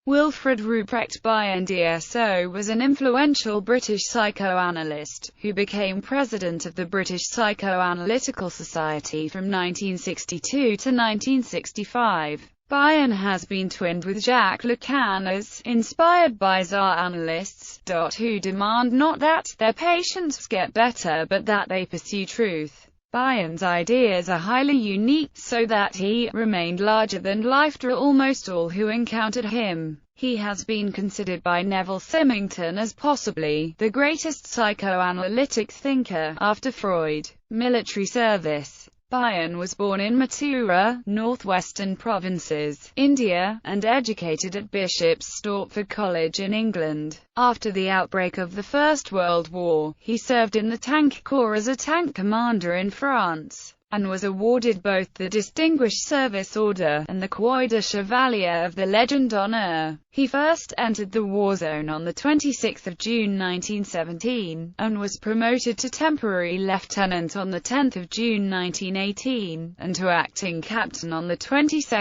Wilfred Ruprecht Bion DSO was an influential British psychoanalyst, who became president of the British Psychoanalytical Society from 1962 to 1965. Bion has been twinned with Jacques Lacan as inspired by Tsar analysts, who demand not that their patients get better but that they pursue truth. Bion's ideas are highly unique, so that he remained larger than life to almost all who encountered him. He has been considered by Neville Symington as possibly the greatest psychoanalytic thinker, after Freud. Military service. Bion was born in Mathura, northwestern provinces, India, and educated at Bishop's Stortford College in England. After the outbreak of the First World War, he served in the Tank Corps as a tank commander in France, and was awarded both the Distinguished Service Order and the Croix de Chevalier of the Légion d'honneur. He first entered the war zone on 26 June 1917, and was promoted to temporary lieutenant on 10 June 1918, and to acting captain on 22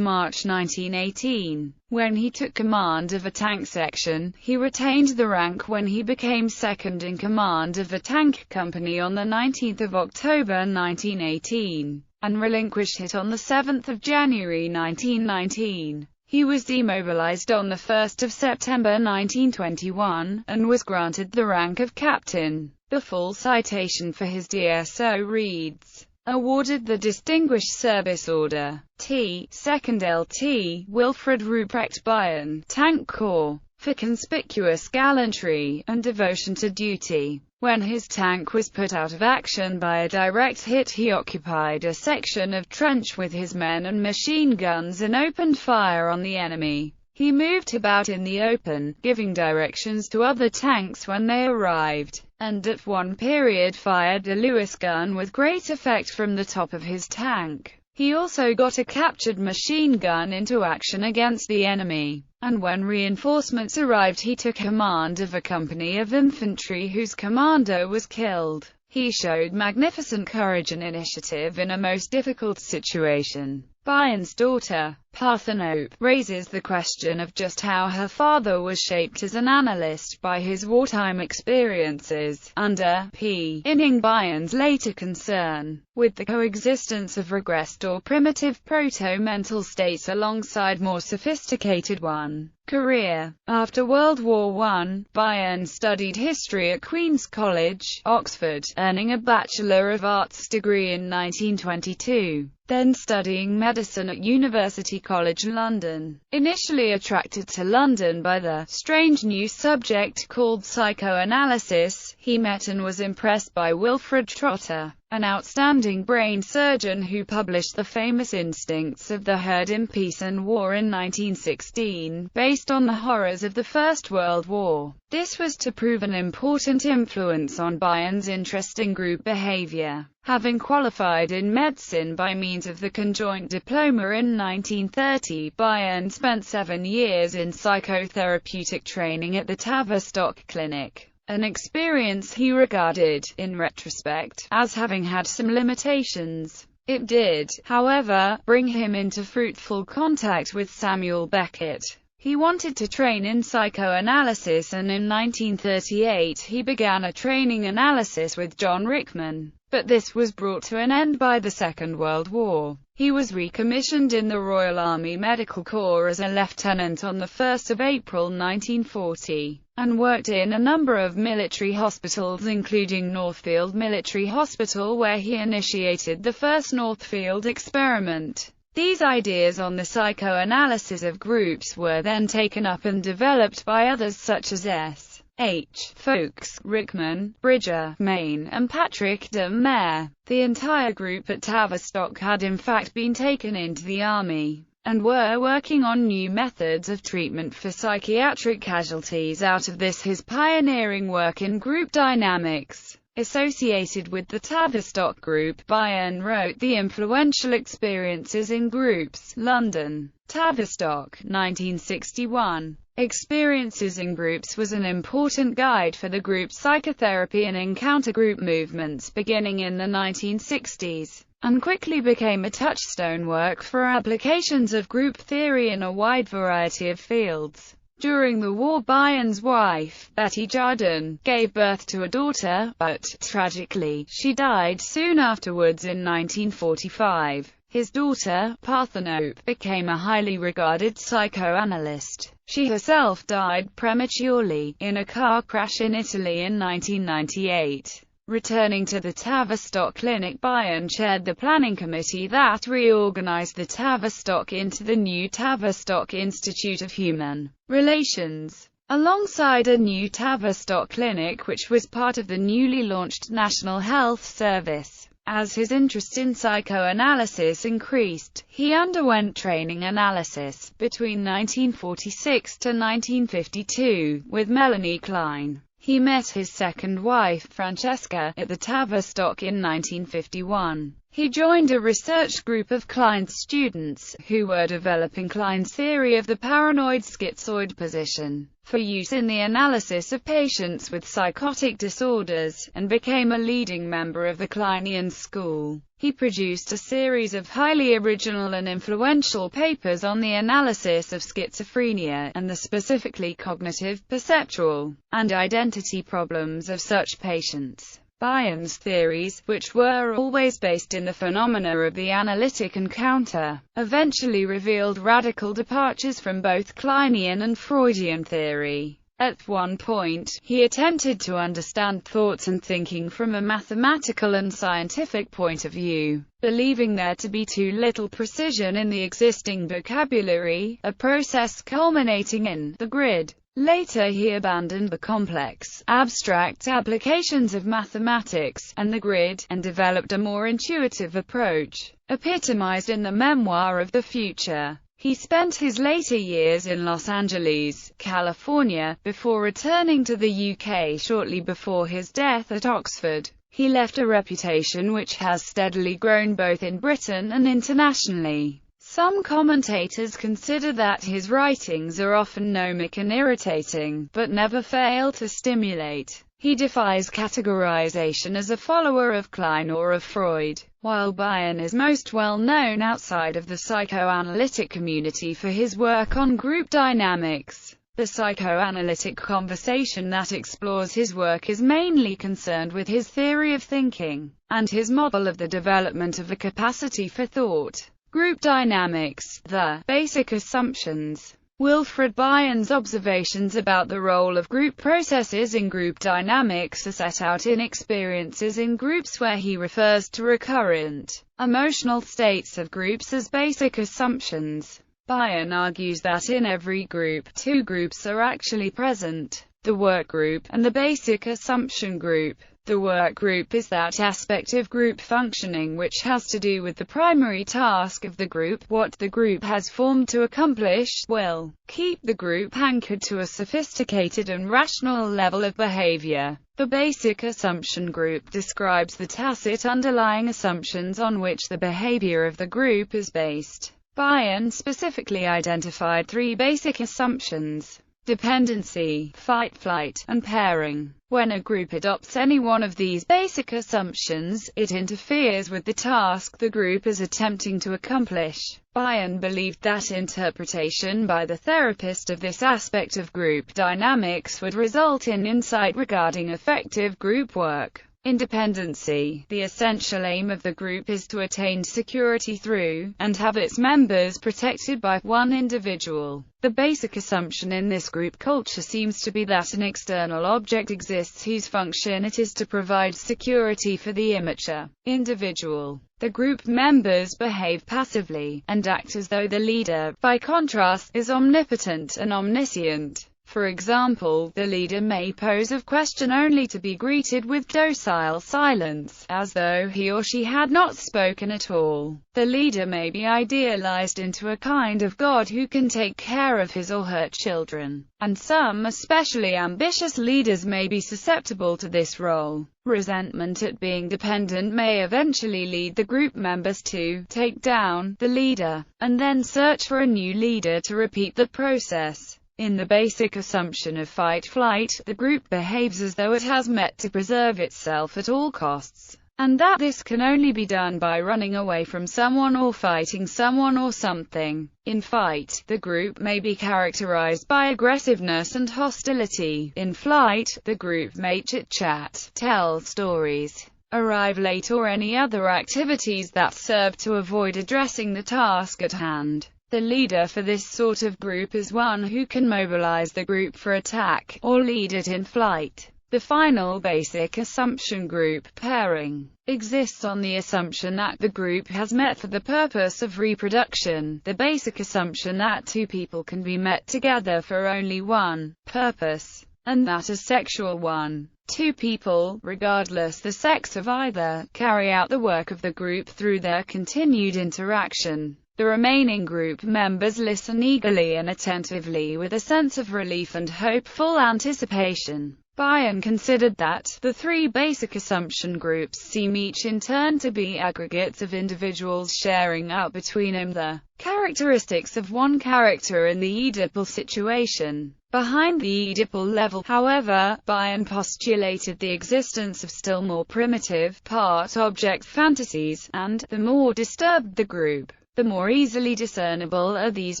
March 1918. When he took command of a tank section, he retained the rank when he became second in command of a tank company on 19 October 1918, and relinquished it on 7 January 1919. He was demobilized on 1 September 1921, and was granted the rank of captain. The full citation for his DSO reads: awarded the Distinguished Service Order, T. 2nd LT, Wilfred Ruprecht Bion, Tank Corps, for conspicuous gallantry and devotion to duty. When his tank was put out of action by a direct hit, he occupied a section of trench with his men and machine guns and opened fire on the enemy. He moved about in the open, giving directions to other tanks when they arrived, and at one period fired a Lewis gun with great effect from the top of his tank. He also got a captured machine gun into action against the enemy, and when reinforcements arrived he took command of a company of infantry whose commander was killed. He showed magnificent courage and initiative in a most difficult situation. Bion's daughter, Parthenope, raises the question of just how her father was shaped as an analyst by his wartime experiences, underpinning Bion's later concern with the coexistence of regressed or primitive proto-mental states alongside more sophisticated one. Career. After World War I, Bion studied history at Queen's College, Oxford, earning a Bachelor of Arts degree in 1922. Then studying medicine at University College London. Initially attracted to London by the strange new subject called psychoanalysis, he met and was impressed by Wilfred Trotter, an outstanding brain surgeon who published The Famous Instincts of the Herd in Peace and War in 1916, based on the horrors of the First World War. This was to prove an important influence on Bion's interest in group behavior. Having qualified in medicine by means of the conjoint diploma in 1930, Bion spent 7 years in psychotherapeutic training at the Tavistock Clinic, an experience he regarded, in retrospect, as having had some limitations. It did, however, bring him into fruitful contact with Samuel Beckett. He wanted to train in psychoanalysis, and in 1938 he began a training analysis with John Rickman. But this was brought to an end by the Second World War. He was recommissioned in the Royal Army Medical Corps as a lieutenant on 1 April 1940, and worked in a number of military hospitals, including Northfield Military Hospital, where he initiated the first Northfield experiment. These ideas on the psychoanalysis of groups were then taken up and developed by others such as S.H. Folks, Rickman, Bridger, Main, and Patrick de Maire. The entire group at Tavistock had in fact been taken into the army, and were working on new methods of treatment for psychiatric casualties. Out of this, his pioneering work in group dynamics. Associated with the Tavistock Group, Bion wrote The Influential Experiences in Groups, London. Tavistock, 1961. Experiences in Groups was an important guide for the group psychotherapy and encounter group movements beginning in the 1960s. and quickly became a touchstone work for applications of group theory in a wide variety of fields. During the war, Bion's wife, Betty Jardin, gave birth to a daughter, but, tragically, she died soon afterwards in 1945. His daughter, Parthenope, became a highly regarded psychoanalyst. She herself died prematurely, in a car crash in Italy in 1998. Returning to the Tavistock Clinic, Bion chaired the planning committee that reorganized the Tavistock into the new Tavistock Institute of Human Relations, alongside a new Tavistock Clinic which was part of the newly launched National Health Service. As his interest in psychoanalysis increased, he underwent training analysis between 1946 to 1952 with Melanie Klein. He met his second wife, Francesca, at the Tavistock in 1951. He joined a research group of Klein's students, who were developing Klein's theory of the paranoid schizoid position, for use in the analysis of patients with psychotic disorders, and became a leading member of the Kleinian school. He produced a series of highly original and influential papers on the analysis of schizophrenia, and the specifically cognitive, perceptual, and identity problems of such patients. Bion's theories, which were always based in the phenomena of the analytic encounter, eventually revealed radical departures from both Kleinian and Freudian theory. At one point, he attempted to understand thoughts and thinking from a mathematical and scientific point of view, believing there to be too little precision in the existing vocabulary, a process culminating in the grid. Later he abandoned the complex, abstract applications of mathematics, and the grid, and developed a more intuitive approach, epitomized in the Memoir of the Future. He spent his later years in Los Angeles, California, before returning to the UK shortly before his death at Oxford. He left a reputation which has steadily grown both in Britain and internationally. Some commentators consider that his writings are often gnomic and irritating, but never fail to stimulate. He defies categorization as a follower of Klein or of Freud, while Bion is most well known outside of the psychoanalytic community for his work on group dynamics. The psychoanalytic conversation that explores his work is mainly concerned with his theory of thinking, and his model of the development of a capacity for thought. Group dynamics, the basic assumptions. Wilfred Bion's observations about the role of group processes in group dynamics are set out in Experiences in Groups, where he refers to recurrent emotional states of groups as basic assumptions. Bion argues that in every group, two groups are actually present: the work group and the basic assumption group. The work group is that aspect of group functioning which has to do with the primary task of the group, what the group has formed to accomplish, will keep the group anchored to a sophisticated and rational level of behavior. The basic assumption group describes the tacit underlying assumptions on which the behavior of the group is based. Bion specifically identified three basic assumptions: dependency, fight, flight, and pairing. When a group adopts any one of these basic assumptions, it interferes with the task the group is attempting to accomplish. Bion believed that interpretation by the therapist of this aspect of group dynamics would result in insight regarding effective group work. Independency. The essential aim of the group is to attain security through, and have its members protected by, one individual. The basic assumption in this group culture seems to be that an external object exists whose function it is to provide security for the immature individual. The group members behave passively, and act as though the leader, by contrast, is omnipotent and omniscient. For example, the leader may pose a question only to be greeted with docile silence, as though he or she had not spoken at all. The leader may be idealized into a kind of god who can take care of his or her children, and some especially ambitious leaders may be susceptible to this role. Resentment at being dependent may eventually lead the group members to take down the leader, and then search for a new leader to repeat the process. In the basic assumption of fight-flight, the group behaves as though it has met to preserve itself at all costs. and that this can only be done by running away from someone or fighting someone or something. In fight, the group may be characterized by aggressiveness and hostility. In flight, the group may chit-chat, tell stories, arrive late, or any other activities that serve to avoid addressing the task at hand. The leader for this sort of group is one who can mobilize the group for attack, or lead it in flight. The final basic assumption, group pairing, exists on the assumption that the group has met for the purpose of reproduction, the basic assumption that two people can be met together for only one purpose, and that a sexual one. Two people, regardless the sex of either, carry out the work of the group through their continued interaction. The remaining group members listen eagerly and attentively with a sense of relief and hopeful anticipation. Bion considered that the three basic assumption groups seem each in turn to be aggregates of individuals sharing out between them the characteristics of one character in the Oedipal situation. Behind the Oedipal level, however, Bion postulated the existence of still more primitive part-object fantasies, and, the more disturbed the group, the more easily discernible are these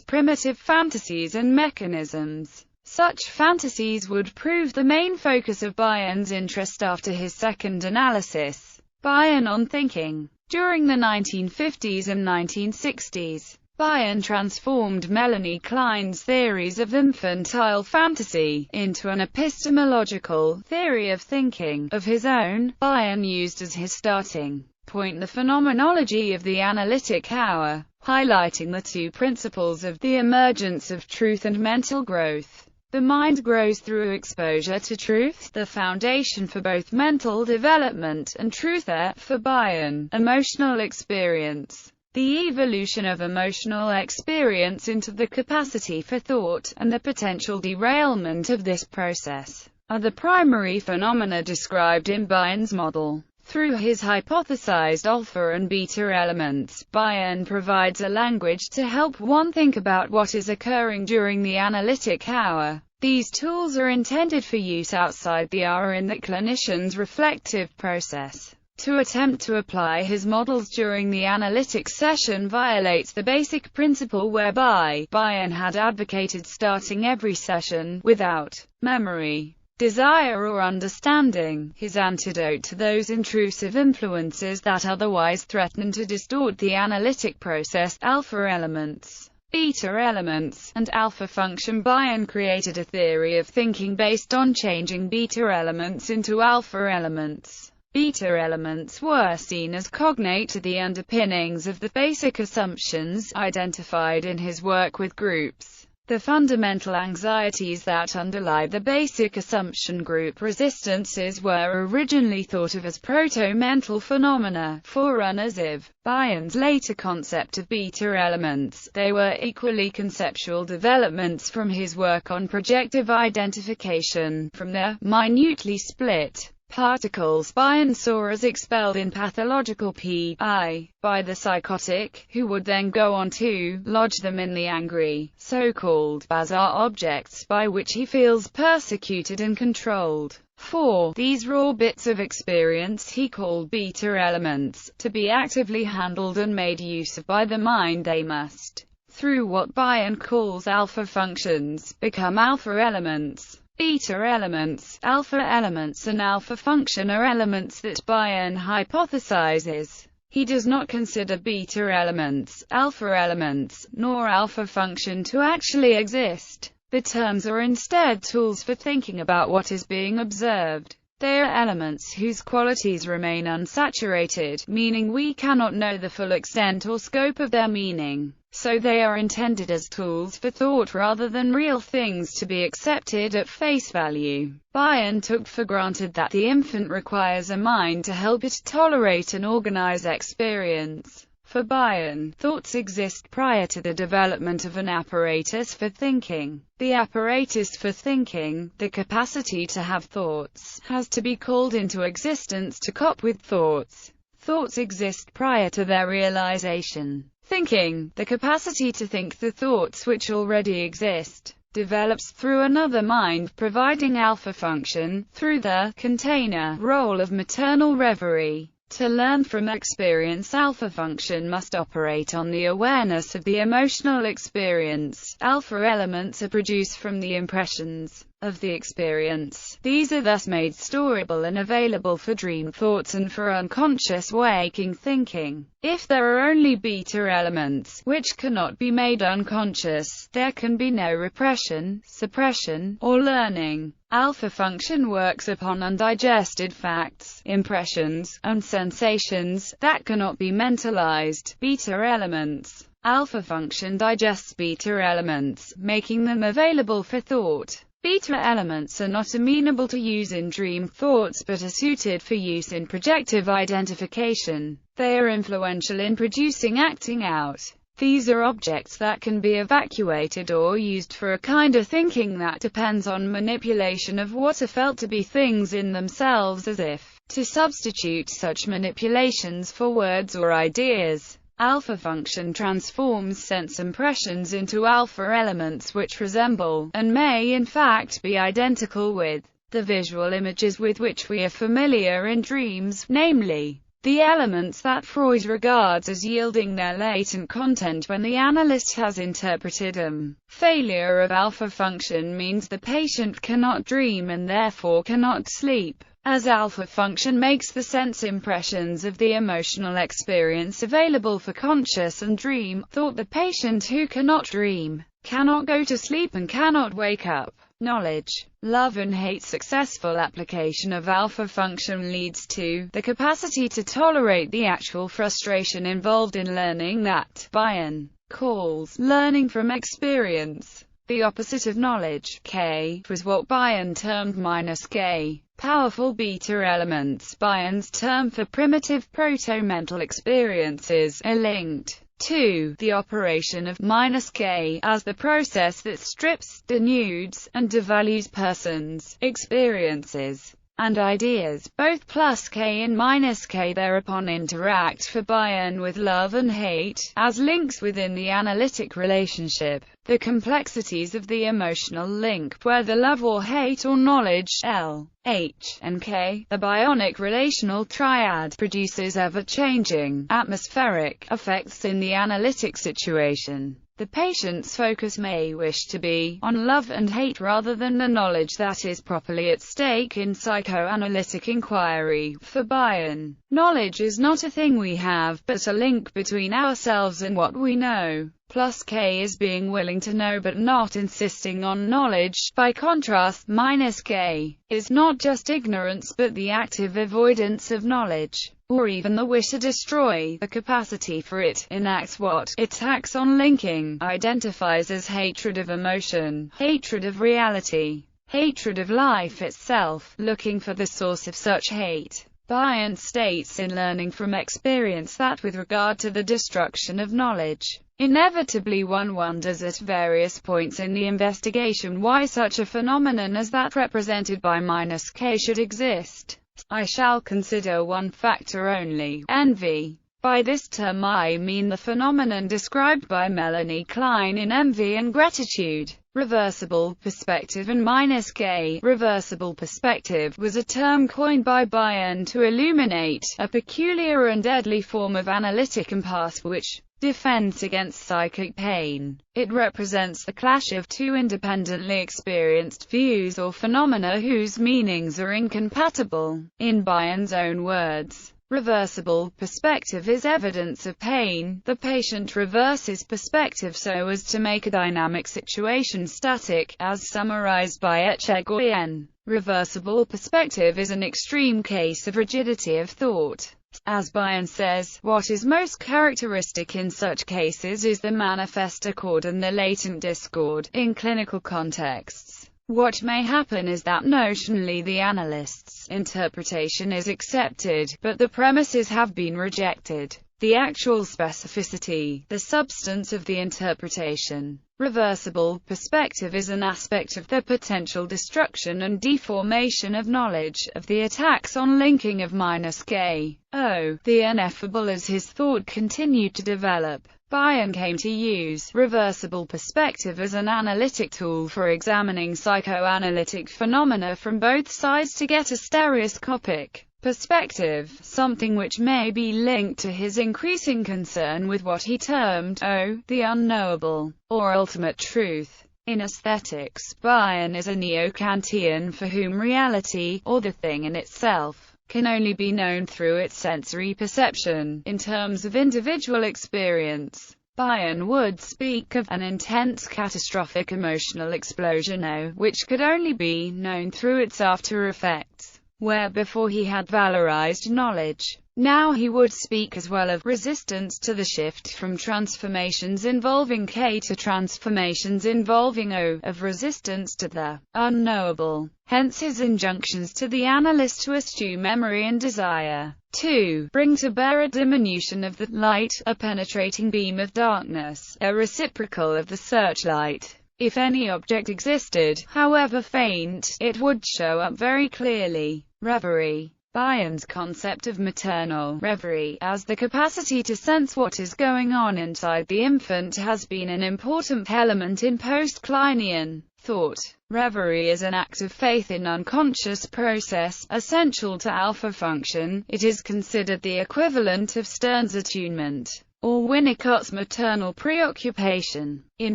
primitive fantasies and mechanisms. Such fantasies would prove the main focus of Bion's interest after his second analysis. Bion on thinking. During the 1950s and 1960s, Bion transformed Melanie Klein's theories of infantile fantasy into an epistemological theory of thinking of his own. Bion used as his starting point the phenomenology of the analytic hour, highlighting the two principles of the emergence of truth and mental growth. The mind grows through exposure to truth, the foundation for both mental development and truth for Bion, emotional experience. The evolution of emotional experience into the capacity for thought, and the potential derailment of this process, are the primary phenomena described in Bion's model. Through his hypothesized alpha and beta elements, Bion provides a language to help one think about what is occurring during the analytic hour. These tools are intended for use outside the hour in the clinician's reflective process. To attempt to apply his models during the analytic session violates the basic principle whereby Bion had advocated starting every session without memory, desire or understanding. His antidote to those intrusive influences that otherwise threaten to distort the analytic process, alpha elements, beta elements, and alpha function. Bion created a theory of thinking based on changing beta elements into alpha elements. Beta elements were seen as cognate to the underpinnings of the basic assumptions identified in his work with groups. The fundamental anxieties that underlie the basic assumption group resistances were originally thought of as proto-mental phenomena, forerunners of Bion's later concept of beta elements. They were equally conceptual developments from his work on projective identification. From their minutely split particles Bion saw as expelled in pathological P.I. by the psychotic, who would then go on to lodge them in the angry, so-called bazaar objects by which he feels persecuted and controlled. For these raw bits of experience he called beta elements, to be actively handled and made use of by the mind, they must, through what Bion calls alpha functions, become alpha elements. Beta elements, alpha elements and alpha function are elements that Bion hypothesizes. He does not consider beta elements, alpha elements, nor alpha function to actually exist. The terms are instead tools for thinking about what is being observed. They are elements whose qualities remain unsaturated, meaning we cannot know the full extent or scope of their meaning. So they are intended as tools for thought rather than real things to be accepted at face value. Bion took for granted that the infant requires a mind to help it tolerate and organize experience. For Bion, thoughts exist prior to the development of an apparatus for thinking. The apparatus for thinking, the capacity to have thoughts, has to be called into existence to cope with thoughts. Thoughts exist prior to their realization. Thinking, the capacity to think the thoughts which already exist, develops through another mind providing alpha function, through the container role of maternal reverie. To learn from experience, alpha function must operate on the awareness of the emotional experience. Alpha elements are produced from the impressions of the experience. These are thus made storable and available for dream thoughts and for unconscious waking thinking. If there are only beta elements, which cannot be made unconscious, there can be no repression, suppression, or learning. Alpha function works upon undigested facts, impressions, and sensations that cannot be mentalized. Beta elements. Alpha function digests beta elements, making them available for thought. Beta elements are not amenable to use in dream thoughts but are suited for use in projective identification. They are influential in producing acting out. These are objects that can be evacuated or used for a kind of thinking that depends on manipulation of what are felt to be things in themselves, as if to substitute such manipulations for words or ideas. Alpha function transforms sense impressions into alpha elements which resemble, and may in fact be identical with, the visual images with which we are familiar in dreams, namely, the elements that Freud regards as yielding their latent content when the analyst has interpreted them. Failure of alpha function means the patient cannot dream and therefore cannot sleep, as alpha function makes the sense impressions of the emotional experience available for conscious and dream thought. The patient who cannot dream, cannot go to sleep and cannot wake up. Knowledge, love and hate. Successful application of alpha function leads to the capacity to tolerate the actual frustration involved in learning that Bion calls learning from experience. The opposite of knowledge, K, was what Bion termed minus K. Powerful beta elements, Bion's term for primitive proto-mental experiences, are linked to the operation of minus K as the process that strips, denudes, and devalues persons, experiences, and ideas. Both plus K and minus K thereupon interact for Bion with love and hate as links within the analytic relationship. The complexities of the emotional link, whether love or hate or knowledge, L, H, and K, the bionic relational triad, produces ever-changing, atmospheric effects in the analytic situation. The patient's focus may wish to be on love and hate rather than the knowledge that is properly at stake in psychoanalytic inquiry. For Bion, knowledge is not a thing we have, but a link between ourselves and what we know. Plus K is being willing to know but not insisting on knowledge. By contrast, minus K is not just ignorance but the active avoidance of knowledge, or even the wish to destroy the capacity for it, enacts what it acts on. Linking identifies as hatred of emotion, hatred of reality, hatred of life itself, looking for the source of such hate. Bion states in Learning from Experience that with regard to the destruction of knowledge, inevitably one wonders at various points in the investigation why such a phenomenon as that represented by minus K should exist. I shall consider one factor only, envy. By this term I mean the phenomenon described by Melanie Klein in Envy and Gratitude. Reversible perspective and minus K, reversible perspective, was a term coined by Bion to illuminate a peculiar and deadly form of analytic impasse which defends against psychic pain. It represents the clash of two independently experienced views or phenomena whose meanings are incompatible. In Bion's own words, reversible perspective is evidence of pain. The patient reverses perspective so as to make a dynamic situation static, as summarized by Etchegoyen. Reversible perspective is an extreme case of rigidity of thought. As Bion says, what is most characteristic in such cases is the manifest accord and the latent discord. In clinical contexts, what may happen is that notionally the analyst's interpretation is accepted, but the premises have been rejected. The actual specificity, the substance of the interpretation. Reversible perspective is an aspect of the potential destruction and deformation of knowledge, of the attacks on linking of minus K. The ineffable as his thought continued to develop. Bion came to use reversible perspective as an analytic tool for examining psychoanalytic phenomena from both sides to get a stereoscopic perspective, something which may be linked to his increasing concern with what he termed, the unknowable, or ultimate truth. In aesthetics, Bion is a neo-Kantian for whom reality, or the thing in itself, can only be known through its sensory perception, in terms of individual experience. Bion would speak of an intense catastrophic emotional explosion, which could only be known through its after effects, where before he had valorized knowledge. Now he would speak as well of resistance to the shift from transformations involving K to transformations involving O, of resistance to the unknowable. Hence his injunctions to the analyst to eschew memory and desire, to bring to bear a diminution of the light, a penetrating beam of darkness, a reciprocal of the searchlight. If any object existed, however faint, it would show up very clearly. Reverie. Bion's concept of maternal reverie, as the capacity to sense what is going on inside the infant, has been an important element in post-Kleinian thought. Reverie is an act of faith in unconscious process, essential to alpha function. It is considered the equivalent of Stern's attunement, or Winnicott's maternal preoccupation. In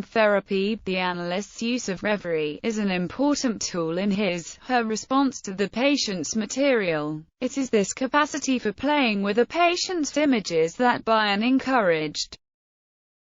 therapy, the analyst's use of reverie is an important tool in her response to the patient's material. It is this capacity for playing with a patient's images that Bion encouraged.